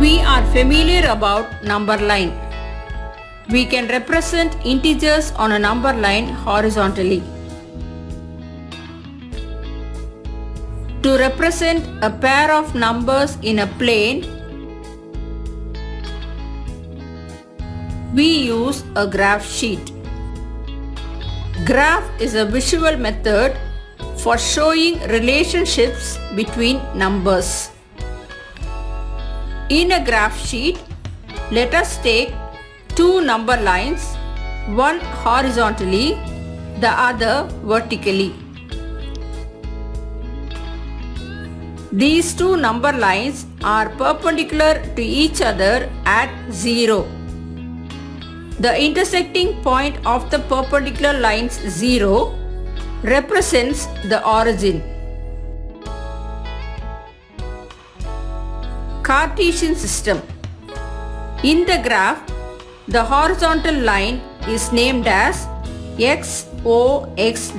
We are familiar about number line. We can represent integers on a number line horizontally. To represent a pair of numbers in a plane, we use a graph sheet. Graph is a visual method for showing relationships between numbers. In a graph sheet, let us take two number lines, one horizontally, the other vertically. These two number lines are perpendicular to each other at 0. The intersecting point of the perpendicular lines 0 represents the origin. Cartesian system. In the graph, the horizontal line is named as XOX'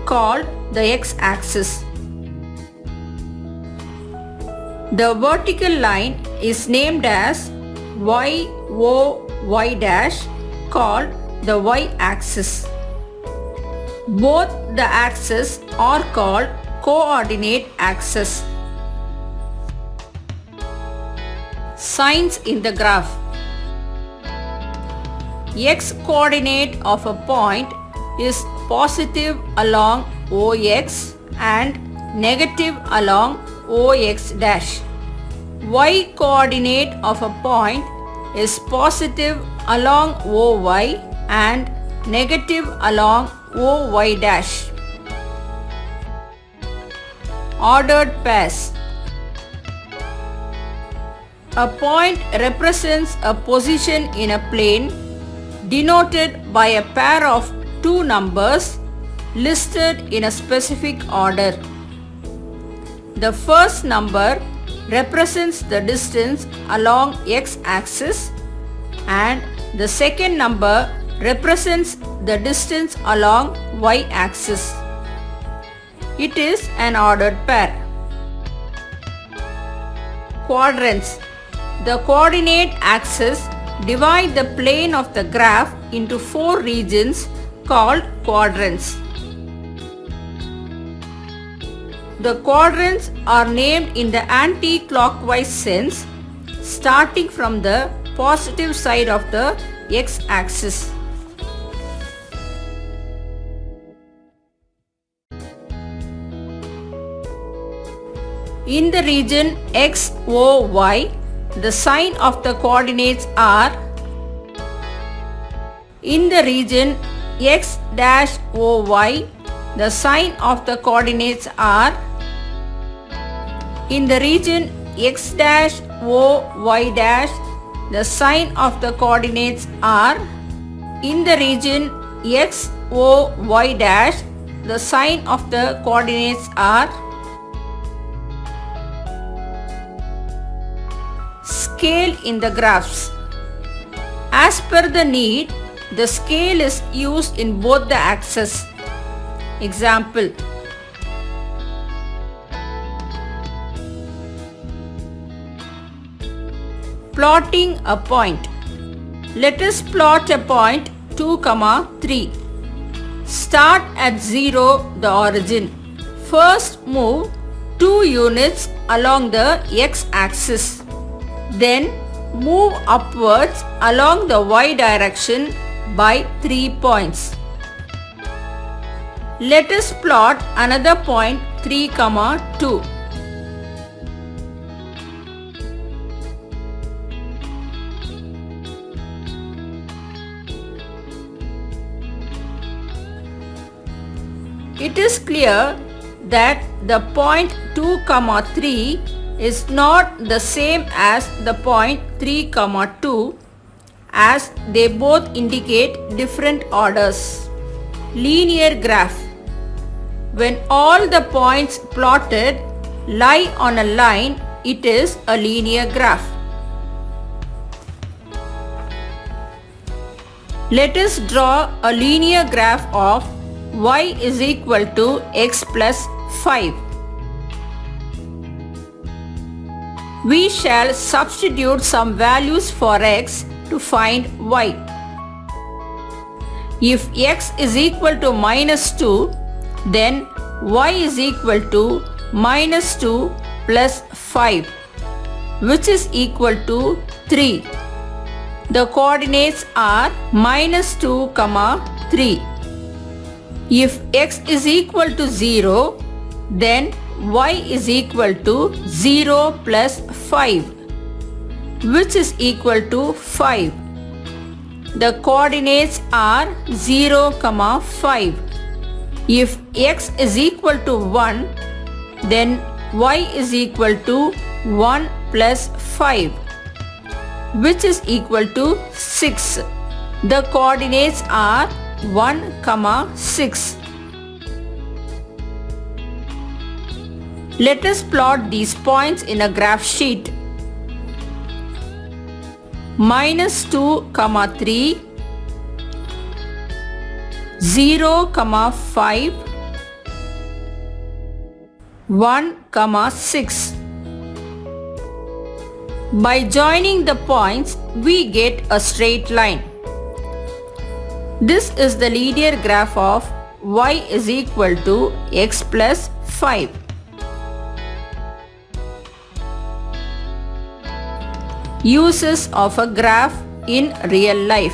called the x-axis. The vertical line is named as YOY' called the y-axis. Both the axes are called coordinate axes. Signs in the graph. X-coordinate of a point is positive along OX and negative along OX'. Y-coordinate of a point is positive along OY and negative along OY'. Ordered pairs. A point represents a position in a plane denoted by a pair of two numbers listed in a specific order. The first number represents the distance along x-axis and the second number represents the distance along y-axis. It is an ordered pair. Quadrants. The coordinate axes divide the plane of the graph into four regions called quadrants. The quadrants are named in the anti-clockwise sense, starting from the positive side of the x-axis. In the region XOY, the sign of the coordinates are. In the region X-OY, the sign of the coordinates are. In the region X-OY', the sign of the coordinates are. In the region XOY', the sign of the coordinates are. Scale in the graphs. As per the need, the scale is used in both the axes. Example. Plotting a point. Let us plot a point 2, 3. Start at 0, the origin. First move 2 units along the x-axis. Then move upwards along the y direction by 3 points. Let us plot another point 3, 2. It is clear that the point 2, 3 is not the same as the point 3, 2 as they both indicate different orders. Linear graph. When all the points plotted lie on a line, it is a linear graph. Let us draw a linear graph of y is equal to x plus 5. We shall substitute some values for x to find y. If x is equal to minus 2, then y is equal to minus 2 plus 5, which is equal to 3. The coordinates are minus 2, 3. If x is equal to 0, then y is equal to 0 plus 5, which is equal to 5. The coordinates are 0, 5. If x is equal to 1, then y is equal to 1 plus 5, which is equal to 6. The coordinates are 1, 6. Let us plot these points in a graph sheet. Minus 2, 3, 0, 5, 1, 6. By joining the points, we get a straight line. This is the linear graph of y is equal to x plus 5. Uses of a graph in real life.